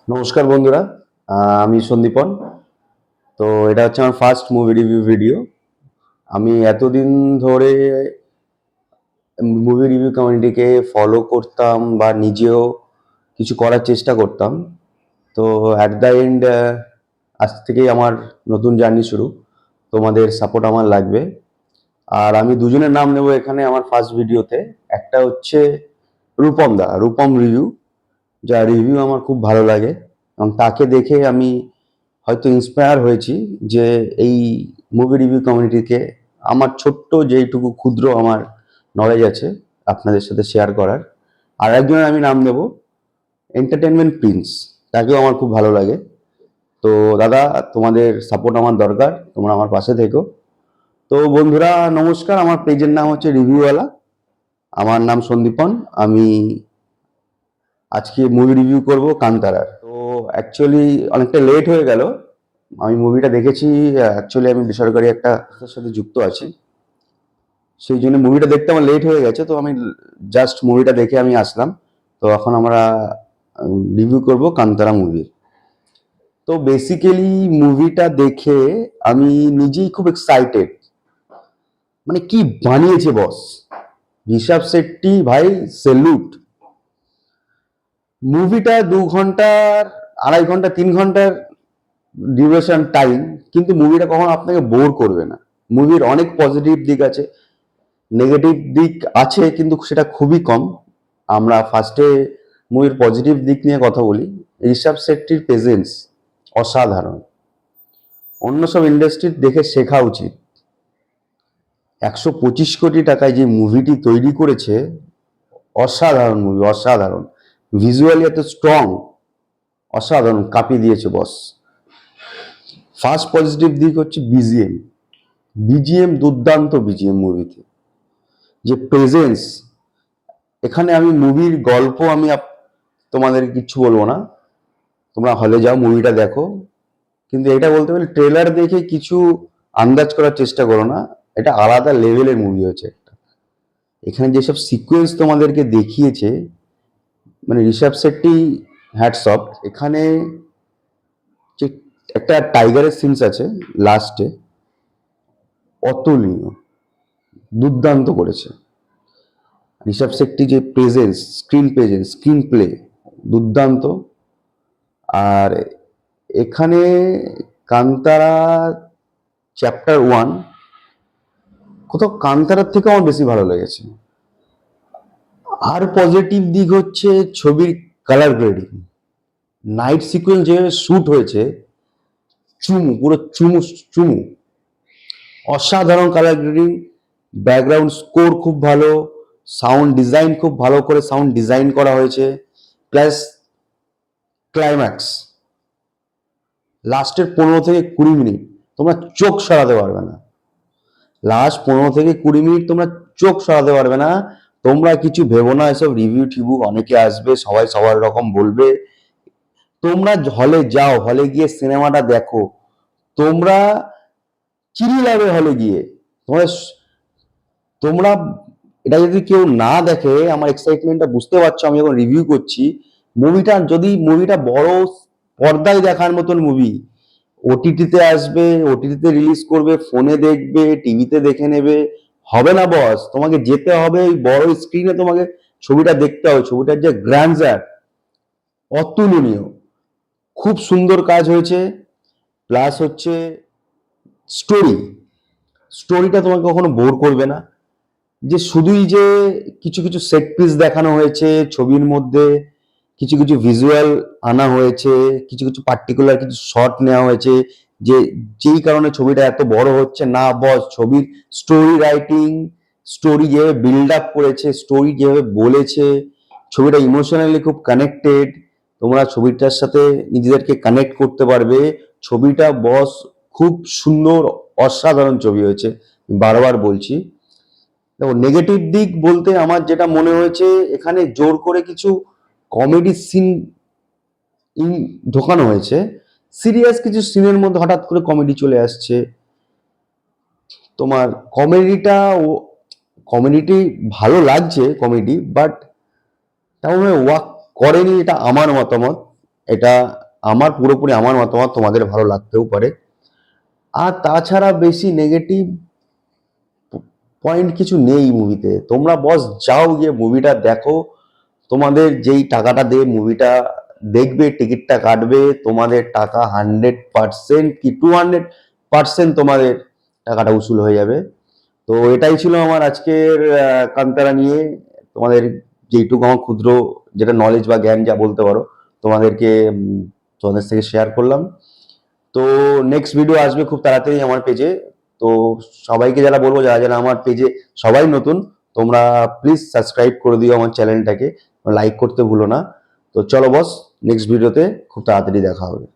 নমস্কার বন্ধুরা, আমি সন্দীপন। তো এটা হচ্ছে আমার ফার্স্ট মুভি রিভিউ ভিডিও। আমি এতদিন ধরে মুভি রিভিউ কমিউনিটিকে ফলো করতাম বা নিজেও কিছু করার চেষ্টা করতাম। তো অ্যাট দ্য এন্ড আজ থেকেই আমার নতুন জার্নি শুরু। তোমাদের সাপোর্ট আমার লাগবে। আর আমি দুজনের নাম নেব এখানে আমার ফার্স্ট ভিডিওতে। একটা হচ্ছে রূপম রিভিউ, যার রিভিউ আমার খুব ভালো লাগে এবং তাকে দেখে আমি হয়তো ইন্সপায়ার হয়েছি যে এই মুভি রিভিউ কমিউনিটিকে আমার ছোট্ট যেইটুকু ক্ষুদ্র আমার নলেজ আছে আপনাদের সাথে শেয়ার করার। আর একজনের আমি নাম দেব এন্টারটেনমেন্ট প্রিন্স, তাকেও আমার খুব ভালো লাগে। তো দাদা, তোমাদের সাপোর্ট আমার দরকার, তোমরা আমার পাশে থেকো। তো বন্ধুরা নমস্কার, আমার পেজের নাম হচ্ছে রিভিউওয়ালা। আমার নাম সন্দীপন। আমি আজকে মুভি রিভিউ করব কান্তারার। তো অ্যাকচুয়ালি অনেকটা লেট হয়ে গেল। আমি মুভিটা দেখেছি, অ্যাকচুয়ালি আমি বেসরকারি একটা সংস্থার সাথে যুক্ত আছি, সেই জন্য মুভিটা দেখতে আমার লেট হয়ে গেছে। তো আমি জাস্ট মুভিটা দেখে আমি আসলাম। তো এখন আমরা রিভিউ করব কান্তারা মুভির। তো বেসিক্যালি মুভিটা দেখে আমি নিজেই খুব এক্সাইটেড। মানে কি বানিয়েছে বস, ঋষভ শেট্টি ভাই, সেলুট। মুভিটা 2 ঘন্টার, 2.5 ঘন্টা, 3 ঘন্টার ডিউরেশন টাইম, কিন্তু মুভিটা কখনো আপনাকে বোর করবে না। মুভির অনেক পজিটিভ দিক আছে, নেগেটিভ দিক আছে কিন্তু সেটা খুবই কম। আমরা ফার্স্টে মুভির পজিটিভ দিক নিয়ে কথা বলি। ঋষভ শেট্টির প্রেজেন্স অসাধারণ, অন্য সব ইন্ডাস্ট্রির দেখে শেখা উচিত। 125 কোটি টাকায় যে মুভিটি তৈরি করেছে, অসাধারণ মুভি, অসাধারণ। ভিজুয়ালি এত স্ট্রং, অসাধারণ, কাঁপিয়ে দিয়েছে বস। ফার্স্ট পজিটিভ দিক হচ্ছে বিজিএম। বিজিএম দুর্দান্ত, বিজিএম মুভিতে যে প্রেজেন্স। এখানে আমি মুভির গল্প আমি তোমাদের কিচ্ছু বলবো না, তোমরা হলে যাও মুভিটা দেখো। কিন্তু এটা বলতে পারি ট্রেলার দেখে কিছু আন্দাজ করার চেষ্টা করো না, এটা আলাদা লেভেলের মুভি হচ্ছে একটা। এখানে যেসব সিকোয়েন্স তোমাদেরকে দেখিয়েছে, মানে ঋষভ শেট্টি হ্যাটস অফ। এখানে যে একটা টাইগারের সিনস আছে লাস্টে, অতুলনীয়, দুর্দান্ত করেছে ঋষভ শেট্টি। যে প্রেজেন্স, স্ক্রিন প্লে দুর্দান্ত। আর এখানে কান্তারা চ্যাপ্টার 1 কোথাও কান্তারার থেকে আমার বেশি ভালো লেগেছে। আর পজিটিভ দিক হচ্ছে ছবির কালার গ্রেডিং। নাইট সিকুয়েন্স যেভাবে শ্যুট হয়েছে, পুরো চুমু, অসাধারণ কালার গ্রেডিং। ব্যাকগ্রাউন্ড স্কোর খুব ভালো, সাউন্ড ডিজাইন খুব ভালো করে সাউন্ড ডিজাইন করা হয়েছে। প্লাস ক্লাইম্যাক্স, লাস্টের 15 থেকে 20 মিনিট তোমরা চোখ সরাতে পারবে না। লাস্ট 15 থেকে 20 মিনিট তোমরা চোখ সরাতে পারবে না। তোমরা কিছু ভেবো না, এসব রিভিউ টিভিউ অনেকে আসবে, সবাই সবার রকম বলবে। তোমরা হলে যাও, হলে গিয়ে সিনেমাটা দেখো। তোমরা চিল্লাবে হলে গিয়ে। তোমরা তোমরা এটা যদি কেউ না দেখে, আমার এক্সাইটমেন্টটা বুঝতে পারছো। আমি এখন রিভিউ করছি মুভিটা বড় পর্দায় দেখার মতন মুভি, ওটিটিতে আসবে, ওটিটিতে রিলিজ করবে, ফোনে দেখবে, টিভিতে দেখে নেবে, হবে না বস। তোমাকে যেতে হবে ওই বড় স্ক্রিনে, তোমাকে ছবিটা দেখতে হবে। ছবিটার যে গ্র্যান্ডার অতুলনীয়, খুব সুন্দর কাজ হয়েছে। প্লাস হচ্ছে স্টোরিটা তোমাকে কখনো বোর করবে না। যে শুধুই যে কিছু কিছু সেট পিস দেখানো হয়েছে ছবির মধ্যে, কিছু কিছু ভিজুয়াল আনা হয়েছে, কিছু কিছু পার্টিকুলার কিছু শট নেওয়া হয়েছে, যেই কারণে ছবিটা এত বড় হচ্ছে না বস। ছবির স্টোরি রাইটিং, স্টোরি যেভাবে বিল্ড আপ করেছে, স্টোরি যেভাবে বলেছে, ছবিটা ইমোশনালি খুব কানেক্টেড। তোমরা ছবিটার সাথে নিজেদেরকে কানেক্ট করতে পারবে। ছবিটা বস খুব সুন্দর, অসাধারণ ছবি হয়েছে, বারবার বলছি। দেখো, নেগেটিভ দিক বলতে আমার যেটা মনে হয়েছে, এখানে জোর করে কিছু কমেডি সিন ঢোকানো হয়েছে। সিরিয়াস কিছু সিনের মধ্যে হঠাৎ করে কমেডি চলে আসছে। তোমার কমেডিটি ভালো লাগছে কমেডি, বাট তেমন ওয়ার্ক করেনি, এটা আমার মতামত। এটা আমার পুরোপুরি আমার মতামত, তোমাদের ভালো লাগতেও পারে। আর তাছাড়া বেশি নেগেটিভ পয়েন্ট কিছু নেই মুভিতে। তোমরা বস যাও গিয়ে মুভিটা দেখো, তোমাদের যেই টাকাটা দিয়ে মুভিটা দেখবে, টিকিটটা কাটবে, তোমাদের টাকা 100% কি 200% তোমাদের টাকাটা উসুল হয়ে যাবে। তো এটাই ছিল আমার আজকের কান্তারা নিয়ে তোমাদের যেইটুকু আমার ক্ষুদ্র যেটা নলেজ বা জ্ঞান যা বলতে পারো তোমাদেরকে তোমাদের থেকে শেয়ার করলাম। তো নেক্সট ভিডিও আসবে খুব তাড়াতাড়ি আমার পেজে। তো সবাইকে যারা বলবো, যারা যারা আমার পেজে সবাই নতুন, তোমরা প্লিজ সাবস্ক্রাইব করে দিও আমার চ্যানেলটাকে, লাইক করতে ভুলো না। তো চলো বস, নেক্সট ভিডিওতে খুব তাড়াতাড়ি দেখা হবে।